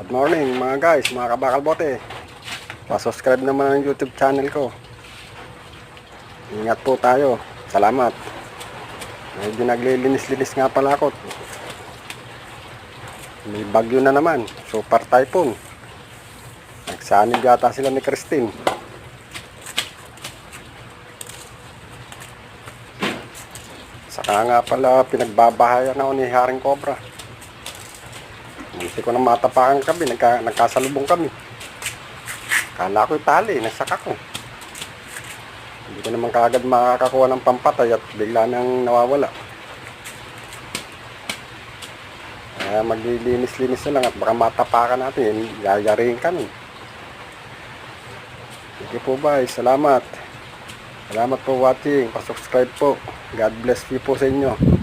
Good morning mga guys, mga kabakal bote. Pa-subscribe naman ang YouTube channel ko. Ingat po tayo. Salamat. Medyo naglilinis-linis nga pala ako. May bagyo na naman. Super typhoon. Nagsanib yata sila ni Christine. Saka nga pala pinagbabahayan ako ni Haring Cobra. Hindi ko na matapakan kami, nagkasalubong kami. Kala ko itali, nasaka ko. Hindi ko naman kaagad makakakuha ng pampatay at bigla nang nawawala. Kaya maglilinis-linis na lang at baka matapakan natin, yayarihin kami. Sige po bye, salamat. Salamat po watching, pa-subscribe po. God bless you po sa inyo.